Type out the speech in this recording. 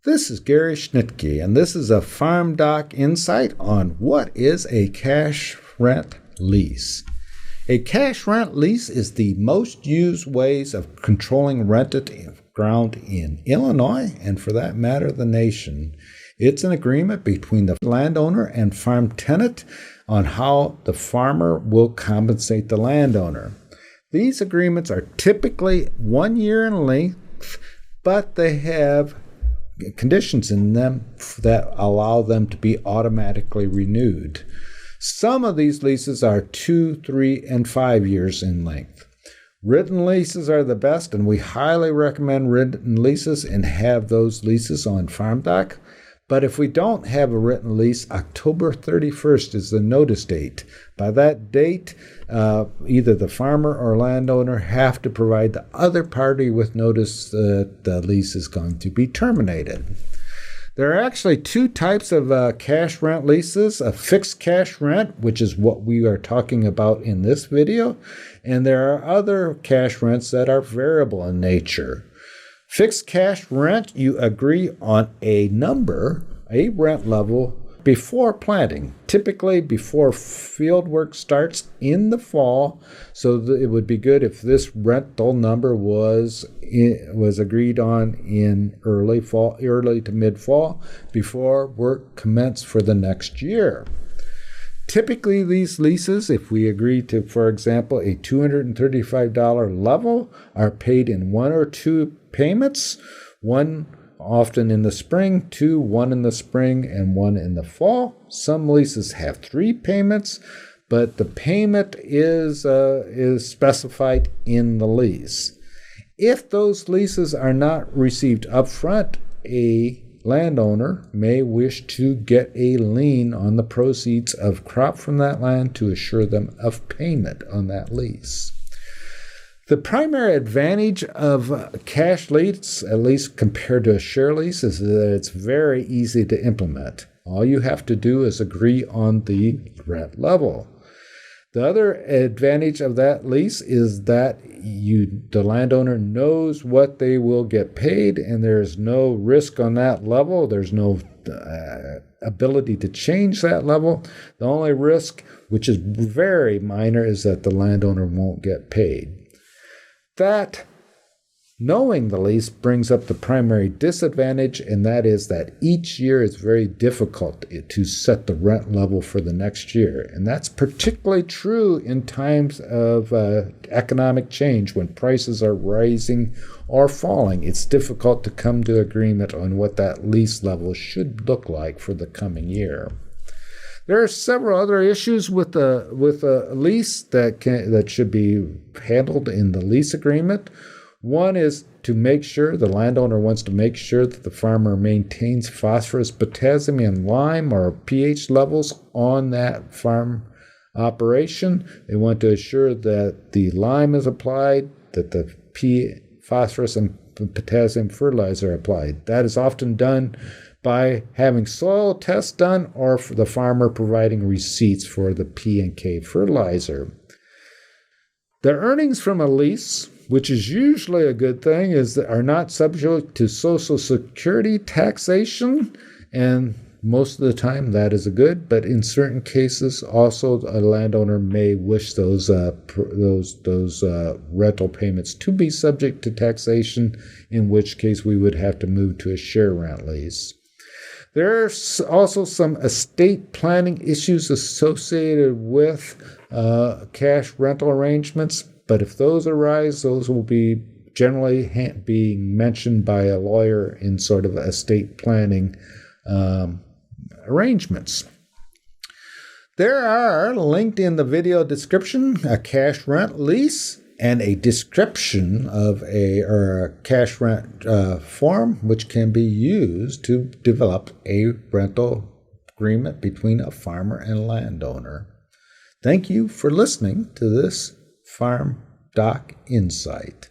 This is Gary Schnitkey, and this is a FarmDoc insight on what is a cash rent lease. A cash rent lease is the most used ways of controlling rented ground in Illinois, and for that matter, the nation. It's an agreement between the landowner and farm tenant on how the farmer will compensate the landowner. These agreements are typically 1 year in length, but they have conditions in them that allow them to be automatically renewed. Some of these leases are 2, 3, and 5 years in length. Written leases are the best, and we highly recommend written leases and have those leases on FarmDoc. But if we don't have a written lease, October 31st is the notice date. By that date, either the farmer or landowner have to provide the other party with notice that the lease is going to be terminated. There are actually two types of cash rent leases: a fixed cash rent, which is what we are talking about in this video, and there are other cash rents that are variable in nature. Fixed cash rent, you agree on a number, a rent level, before planting, typically before field work starts in the fall. So it would be good if this rental number was agreed on in early to mid-fall, before work commenced for the next year. Typically, these leases, if we agree to, for example, a $235 level, are paid in 1 or 2 payments, one often in the spring, one in the spring, and 1 in the fall. Some leases have 3 payments, but the payment is specified in the lease. If those leases are not received upfront, a landowner may wish to get a lien on the proceeds of crop from that land to assure them of payment on that lease. The primary advantage of cash lease, at least compared to a share lease, is that it's very easy to implement. All you have to do is agree on the rent level. The other advantage of that lease is that the landowner knows what they will get paid, and there is no risk on that level. There's no ability to change that level. The only risk, which is very minor, is that the landowner won't get paid. That knowing the lease brings up the primary disadvantage, and that is that each year is very difficult to set the rent level for the next year. And that's particularly true in times of economic change when prices are rising or falling. It's difficult to come to agreement on what that lease level should look like for the coming year. There are several other issues with a lease that should be handled in the lease agreement. One is to make sure the landowner wants to make sure that the farmer maintains phosphorus, potassium, and lime or pH levels on that farm operation. They want to assure that the lime is applied, that the phosphorus and potassium fertilizer are applied. That is often done by having soil tests done or for the farmer providing receipts for the P and K fertilizer. The earnings from a lease, which is usually a good thing, are not subject to Social Security taxation, and most of the time that is a good. But in certain cases, also a landowner may wish those rental payments to be subject to taxation, in which case we would have to move to a share rent lease. There's also some estate planning issues associated with cash rental arrangements, but if those arise, those will be generally being mentioned by a lawyer in sort of estate planning arrangements. There are, linked in the video description, a cash rent lease and a description of a cash rent form, which can be used to develop a rental agreement between a farmer and landowner. Thank you for listening to this FarmDoc Insight.